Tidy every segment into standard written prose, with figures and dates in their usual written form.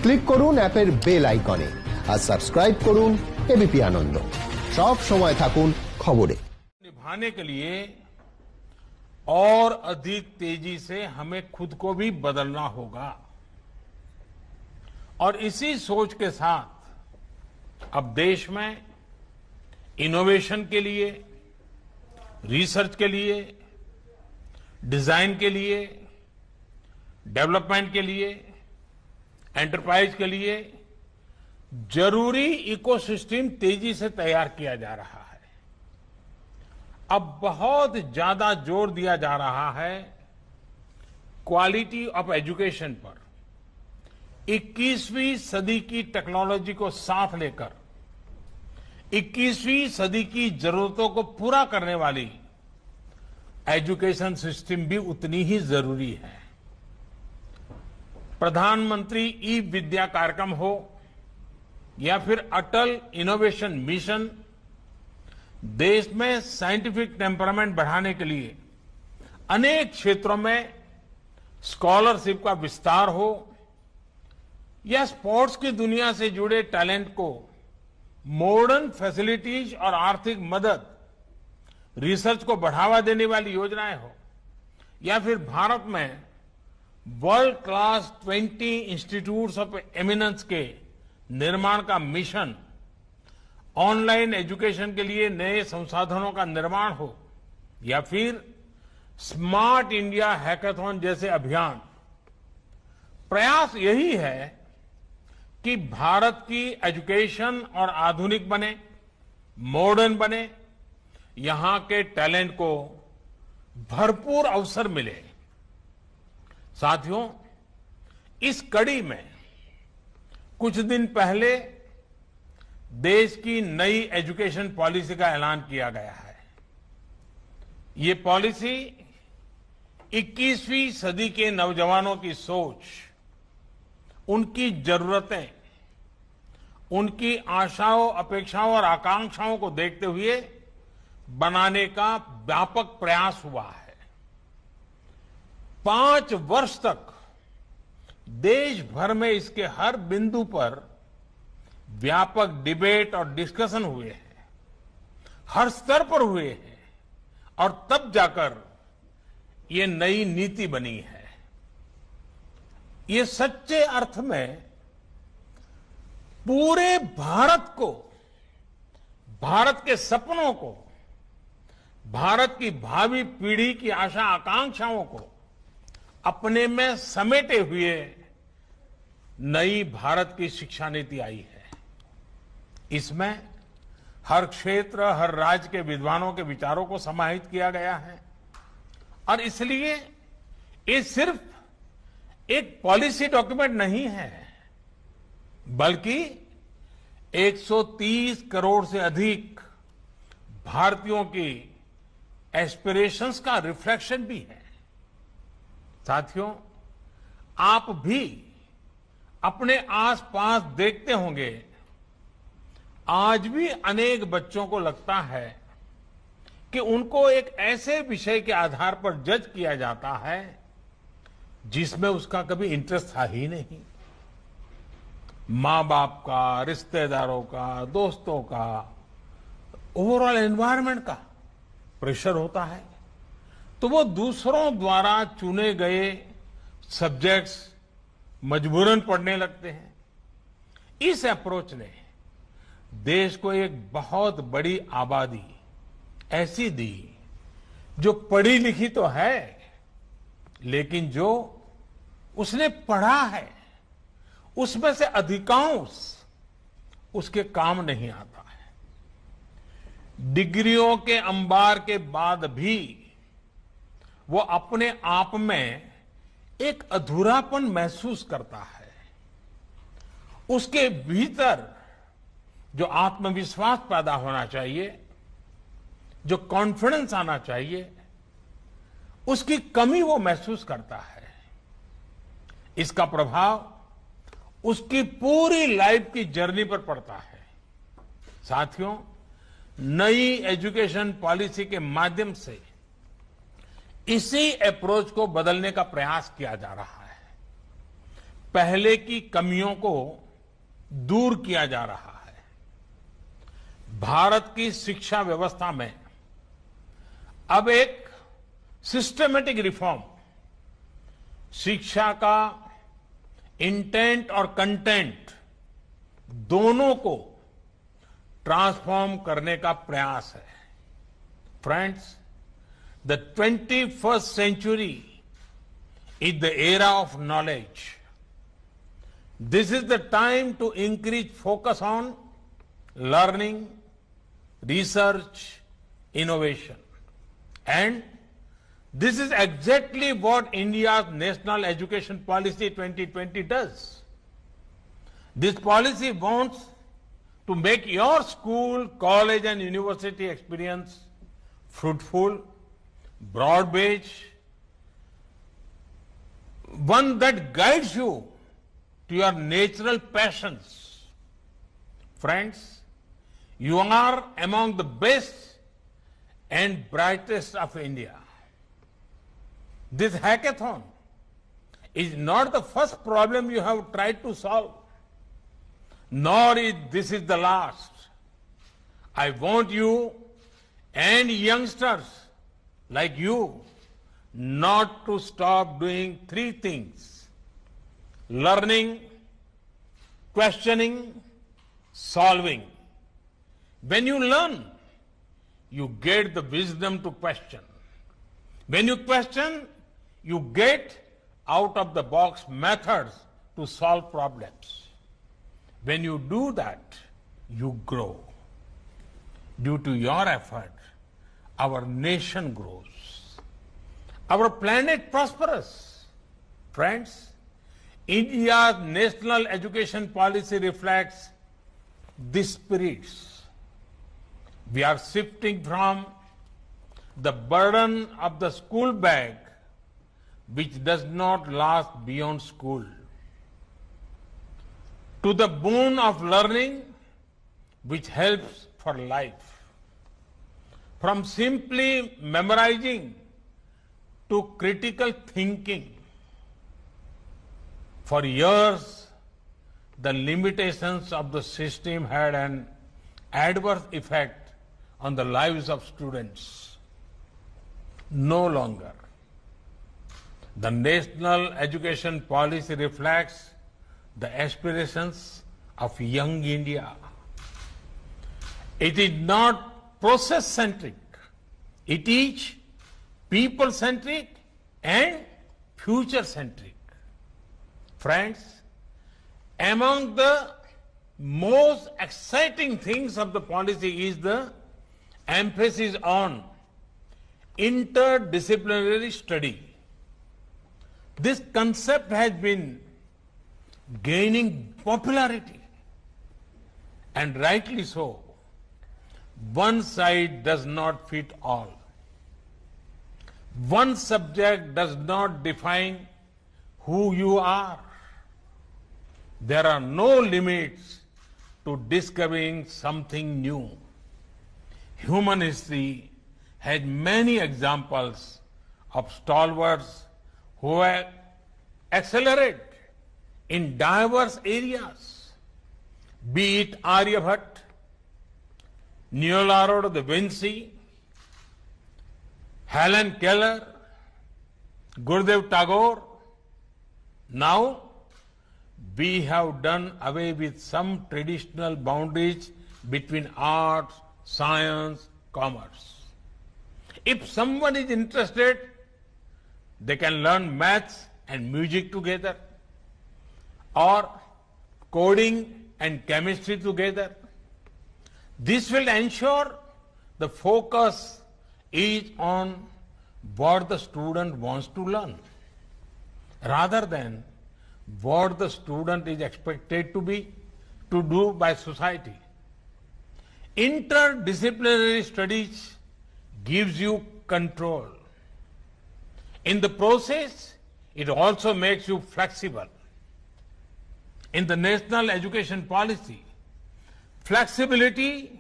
Click করুন অ্যাপের bell আইকনে আর সাবস্ক্রাইব করুন এবিপি আনন্দ। সব সময় থাকুন খবরে। निभाने के लिए और अधिक तेजी से हमें खुद को भी बदलना होगा और इसी सोच के साथ अब देश में इनोवेशन के लिए, रिसर्च के लिए, डिजाइन के लिए, डेवलपमेंट के लिए, एंटरप्राइज के लिए जरूरी इकोसिस्टम तेजी से तैयार किया जा रहा है। अब बहुत ज्यादा जोर दिया जा रहा है क्वालिटी ऑफ एजुकेशन पर। 21वीं सदी की टेक्नोलॉजी को साथ लेकर 21वीं सदी की जरूरतों को पूरा करने वाली एजुकेशन सिस्टम भी उतनी ही जरूरी है। प्रधानमंत्री ई विद्या कार्यक्रम हो या फिर अटल इनोवेशन मिशन, देश में साइंटिफिक टेम्परामेंट बढ़ाने के लिए अनेक क्षेत्रों में स्कॉलरशिप का विस्तार हो या स्पोर्ट्स की दुनिया से जुड़े टैलेंट को मॉडर्न फैसिलिटीज और आर्थिक मदद, रिसर्च को बढ़ावा देने वाली योजनाएं हो या फिर भारत में world class 20 institutes of eminence के निर्माण का मिशन, ऑनलाइन एजुकेशन के लिए नए संसाधनों का निर्माण हो या फिर स्मार्ट इंडिया हैकाथॉन जैसे अभियान, प्रयास यही है कि भारत की एजुकेशन और आधुनिक बने, मॉडर्न बने, यहां के टैलेंट को भरपूर अवसर मिले। साथियों, इस कड़ी में कुछ दिन पहले देश की नई एजुकेशन पॉलिसी का ऐलान किया गया है। ये पॉलिसी 21वीं सदी के नौजवानों की सोच, उनकी जरूरतें, उनकी आशाओं, अपेक्षाओं और आकांक्षाओं को देखते हुए बनाने का व्यापक प्रयास हुआ है। 5 वर्ष तक देश भर में इसके हर बिंदु पर व्यापक डिबेट और डिस्कशन हुए हैं, हर स्तर पर हुए हैं और तब जाकर ये नई नीति बनी है। ये सच्चे अर्थ में पूरे भारत को, भारत के सपनों को, भारत की भावी पीढ़ी की आशा आकांक्षाओं को अपने में समेटे हुए नई भारत की शिक्षा नीति आई है। इसमें हर क्षेत्र, हर राज्य के विद्वानों के विचारों को समाहित किया गया है और इसलिए ये सिर्फ एक पॉलिसी डॉक्यूमेंट नहीं है, बल्कि 130 करोड़ से अधिक भारतीयों की एस्पिरेशंस का रिफ्लेक्शन भी है। साथियों, आप भी अपने आसपास देखते होंगे, आज भी अनेक बच्चों को लगता है कि उनको एक ऐसे विषय के आधार पर जज किया जाता है जिसमें उसका कभी इंटरेस्ट था ही नहीं। मां बाप का, रिश्तेदारों का, दोस्तों का, ओवरऑल एनवायरनमेंट का प्रेशर होता है, तो वो दूसरों द्वारा चुने गए सब्जेक्ट्स मजबूरन पढ़ने लगते हैं। इस अप्रोच ने देश को एक बहुत बड़ी आबादी ऐसी दी जो पढ़ी लिखी तो है, लेकिन जो उसने पढ़ा है उसमें से अधिकांश उसके काम नहीं आता है। डिग्रियों के अंबार के बाद भी वो अपने आप में एक अधूरापन महसूस करता है। उसके भीतर जो आत्मविश्वास पैदा होना चाहिए, जो कॉन्फिडेंस आना चाहिए, उसकी कमी वो महसूस करता है। इसका प्रभाव उसकी पूरी लाइफ की जर्नी पर पड़ता है। साथियों, नई एजुकेशन पॉलिसी के माध्यम से इसी अप्रोच को बदलने का प्रयास किया जा रहा है। पहले की कमियों को दूर किया जा रहा है। भारत की शिक्षा व्यवस्था में अब एक सिस्टमेटिक रिफॉर्म, शिक्षा का इंटेंट और कंटेंट दोनों को ट्रांसफॉर्म करने का प्रयास है। Friends, the 21st century is the era of knowledge. This is the time to increase focus on learning, research, innovation. And this is exactly what India's National Education Policy 2020 does. This policy wants to make your school, college and university experience fruitful, broad-based, one that guides you to your natural passions. Friends, you are among the best and brightest of India. This hackathon is not the first problem you have tried to solve, nor is this the last. I want you and youngsters like you not to stop doing three things: learning, questioning, solving. When you learn, you get the wisdom to question. When you question, you get out of the box methods to solve problems. When you do that, you grow. Due to your effort, our nation grows. Our planet prospers. Friends, India's national education policy reflects these spirits. We are shifting from the burden of the school bag, which does not last beyond school, to the boon of learning, which helps for life. From simply memorizing to critical thinking. For years, the limitations of the system had an adverse effect on the lives of students. No longer. The national education policy reflects the aspirations of young India. It is not process-centric. It is people-centric and future-centric. Friends, among the most exciting things of the policy is the emphasis on interdisciplinary study. This concept has been gaining popularity, and rightly so. One size does not fit all. One subject does not define who you are. There are no limits to discovering something new. Human history has many examples of stalwarts who have accelerated in diverse areas, be it Aryabhatta, Leonardo da Vinci, Helen Keller, Gurudev Tagore. Now, we have done away with some traditional boundaries between arts, science, commerce. If someone is interested, they can learn maths and music together, or coding and chemistry together. This will ensure the focus is on what the student wants to learn, rather than what the student is expected to do by society. Interdisciplinary studies gives you control. In the process, it also makes you flexible. In the national education policy, flexibility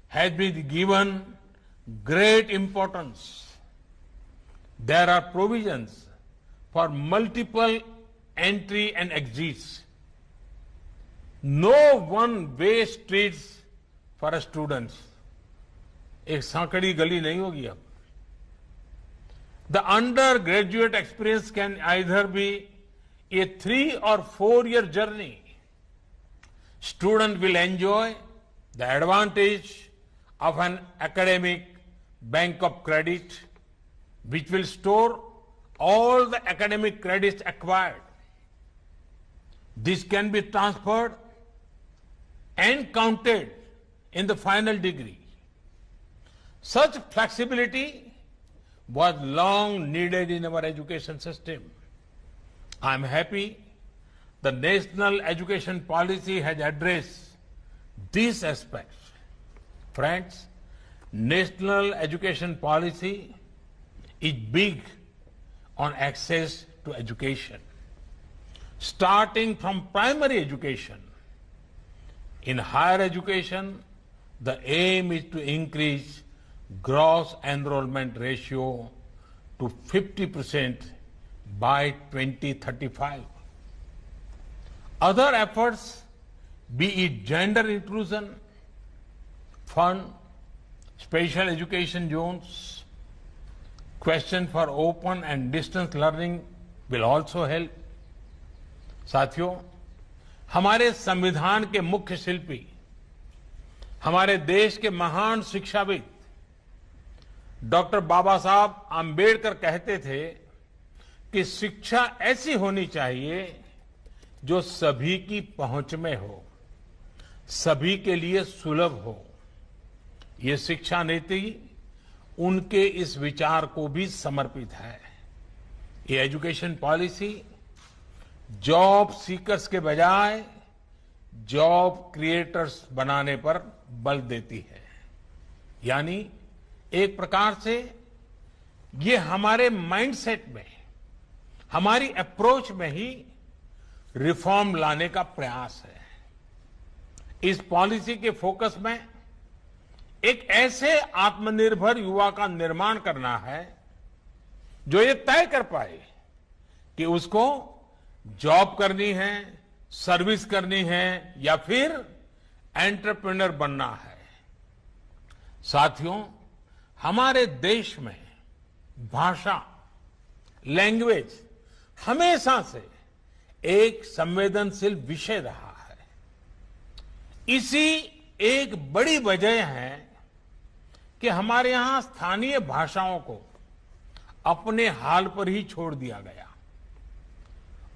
has been given great importance. There are provisions for multiple entry and exits. No one-way streets for students. एक सांकड़ी गली नहीं होगी अब. The undergraduate experience can either be a 3 or 4 year journey. Student will enjoy the advantage of an academic bank of credit, which will store all the academic credits acquired. This can be transferred and counted in the final degree. Such flexibility was long needed in our education system. I am happy the national education policy has addressed these aspects. Friends, national education policy is big on access to education. Starting from primary education, in higher education, the aim is to increase gross enrollment ratio to 50% by 2035. Other efforts, be it gender inclusion, fund, special education zones, question for open and distance learning will also help. साथियों, हमारे संविधान के मुख्य शिल्पी, हमारे देश के महान शिक्षाविद डॉक्टर बाबा साहब आम्बेडकर कहते थे कि शिक्षा ऐसी होनी चाहिए जो सभी की पहुंच में हो, सभी के लिए सुलभ हो. ये शिक्षा नीति उनके इस विचार को भी समर्पित है. ये एजुकेशन पॉलिसी जॉब सीकर्स के बजाय जॉब क्रिएटर्स बनाने पर बल देती है. यानी एक प्रकार से ये हमारे माइंडसेट में, हमारी अप्रोच में ही रिफॉर्म लाने का प्रयास है. इस पॉलिसी के फोकस में एक ऐसे आत्मनिर्भर युवा का निर्माण करना है जो ये तय कर पाए कि उसको जॉब करनी है, सर्विस करनी है या फिर एंटरप्रेन्योर बनना है. साथियों, हमारे देश में भाषा, लैंग्वेज हमेशा से एक संवेदनशील विषय रहा है. इसी एक बड़ी वजह है कि हमारे यहां स्थानीय भाषाओं को अपने हाल पर ही छोड़ दिया गया.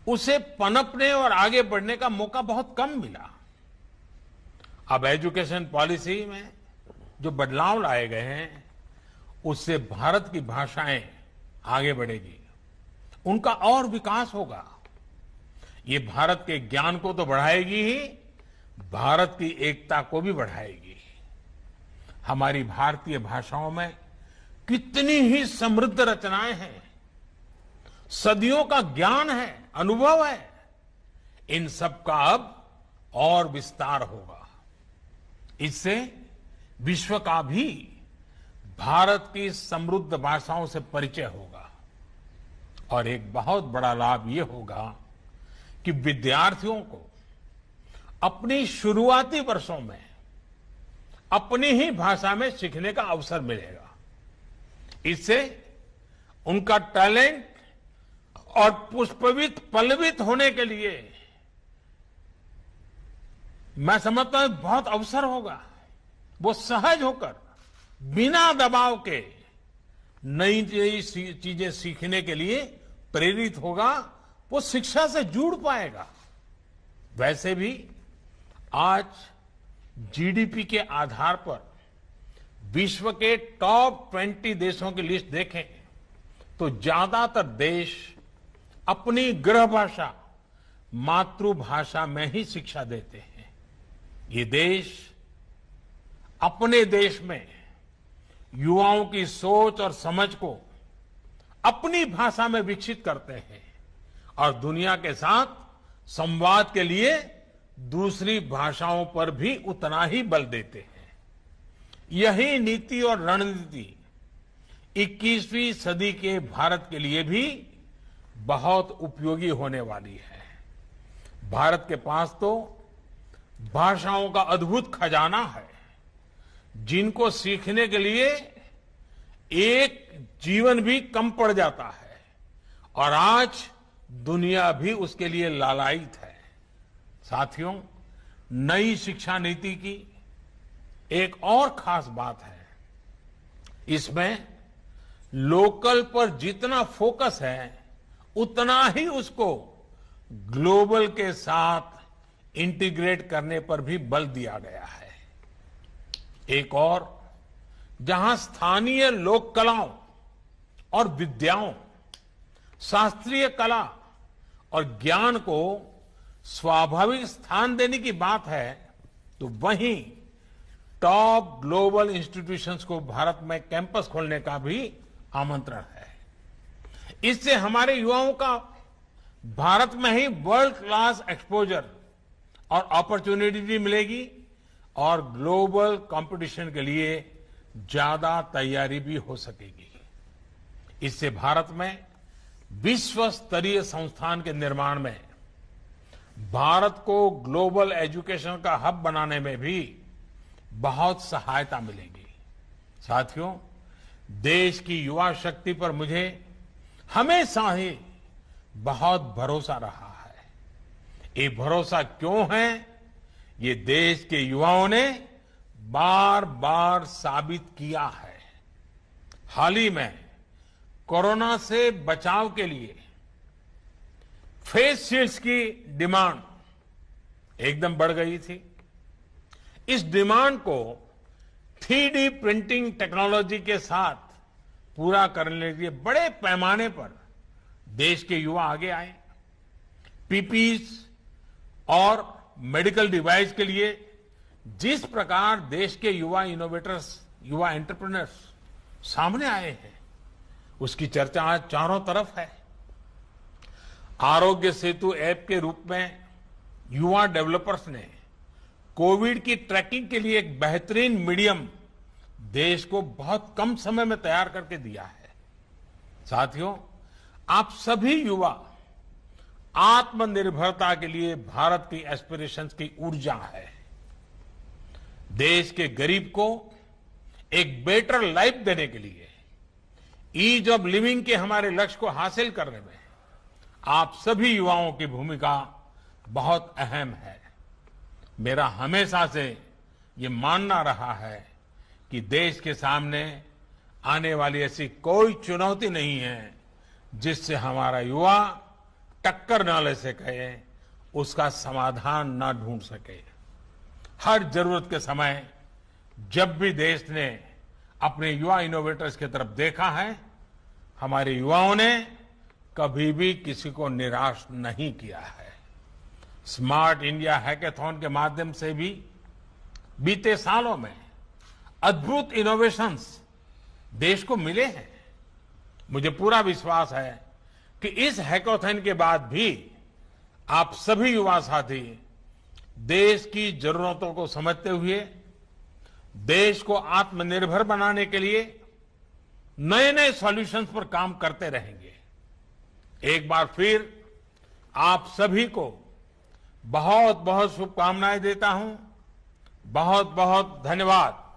उसे पनपने और आगे बढ़ने का मौका बहुत कम मिला. अब एजुकेशन पॉलिसी में जो बदलाव लाए गए हैं, उससे भारत की भाषाएं आगे बढ़ेगी, उनका और विकास होगा. ये भारत के ज्ञान को तो बढ़ाएगी ही, भारत की एकता को भी बढ़ाएगी. हमारी भारतीय भाषाओं में कितनी ही समृद्ध रचनाएं हैं, सदियों का ज्ञान है, अनुभव है. इन सब का अब और विस्तार होगा. इससे विश्व का भी भारत की समृद्ध भाषाओं से परिचय होगा. और एक बहुत बड़ा लाभ ये होगा कि विद्यार्थियों को अपनी शुरुआती वर्षों में अपनी ही भाषा में सीखने का अवसर मिलेगा. इससे उनका टैलेंट और पुष्पवित पल्लवित होने के लिए मैं समझता हूं बहुत अवसर होगा. वो सहज होकर बिना दबाव के नई नई चीजें सीखने के लिए प्रेरित होगा. वो शिक्षा से जुड़ पाएगा. वैसे भी आज जीडीपी के आधार पर विश्व के टॉप 20 देशों की लिस्ट देखें तो ज्यादातर देश अपनी गृह भाषा, मातृभाषा में ही शिक्षा देते हैं. ये देश अपने देश में युवाओं की सोच और समझ को अपनी भाषा में विकसित करते हैं और दुनिया के साथ संवाद के लिए दूसरी भाषाओं पर भी उतना ही बल देते हैं. यही नीति और रणनीति 21वीं सदी के भारत के लिए भी बहुत उपयोगी होने वाली है। भारत के पास तो भाषाओं का अद्भुत खजाना है, जिनको सीखने के लिए एक जीवन भी कम पड़ जाता है और आज दुनिया भी उसके लिए लालायित है। साथियों, नई शिक्षा नीति की एक और खास बात है, इसमें लोकल पर जितना फोकस है उतना ही उसको ग्लोबल के साथ इंटीग्रेट करने पर भी बल दिया गया है। एक और, जहां स्थानीय लोक कलाओं और विद्याओं, शास्त्रीय कला और ज्ञान को स्वाभाविक स्थान देने की बात है, तो वहीं टॉप ग्लोबल इंस्टीट्यूशंस को भारत में कैंपस खोलने का भी आमंत्रण है। इससे हमारे युवाओं का भारत में ही वर्ल्ड क्लास एक्सपोजर और अपॉर्चुनिटी मिलेगी और ग्लोबल कंपटीशन के लिए ज्यादा तैयारी भी हो सकेगी। इससे भारत में विश्व स्तरीय संस्थान के निर्माण में, भारत को ग्लोबल एजुकेशन का हब बनाने में भी बहुत सहायता मिलेगी। साथियों, देश की युवा शक्ति पर मुझे हमेशा ही बहुत भरोसा रहा है। ये भरोसा क्यों है, ये देश के युवाओं ने बार बार साबित किया है। हाल ही में कोरोना से बचाव के लिए फेस शील्ड्स की डिमांड एकदम बढ़ गई थी। इस डिमांड को 3D प्रिंटिंग टेक्नोलॉजी के साथ पूरा करने के लिए बड़े पैमाने पर देश के युवा आगे आए। पीपीज और मेडिकल डिवाइस के लिए जिस प्रकार देश के युवा इनोवेटर्स, युवा एंटरप्रेन्योर्स सामने आए हैं, उसकी चर्चा आज चारों तरफ है। आरोग्य सेतु ऐप के रूप में युवा डेवलपर्स ने कोविड की ट्रैकिंग के लिए एक बेहतरीन मीडियम देश को बहुत कम समय में तैयार करके दिया है। साथियों, आप सभी युवा आत्मनिर्भरता के लिए भारत की एस्पिरेशंस की ऊर्जा है। देश के गरीब को एक बेटर लाइफ देने के लिए, ईज ऑफ लिविंग के हमारे लक्ष्य को हासिल करने में आप सभी युवाओं की भूमिका बहुत अहम है। मेरा हमेशा से ये मानना रहा है कि देश के सामने आने वाली ऐसी कोई चुनौती नहीं है जिससे हमारा युवा टक्कर न ले सके, उसका समाधान न ढूंढ सके। हर जरूरत के समय जब भी देश ने अपने युवा इनोवेटर्स की तरफ देखा है, हमारे युवाओं ने कभी भी किसी को निराश नहीं किया है। स्मार्ट इंडिया हैकाथॉन के माध्यम से भी बीते सालों में अद्भुत इनोवेशंस देश को मिले हैं। मुझे पूरा विश्वास है कि इस हैकाथॉन के बाद भी आप सभी युवा साथी देश की जरूरतों को समझते हुए देश को आत्मनिर्भर बनाने के लिए नए नए सॉल्यूशंस पर काम करते रहेंगे। एक बार फिर आप सभी को बहुत बहुत शुभकामनाएं देता हूं। बहुत बहुत धन्यवाद।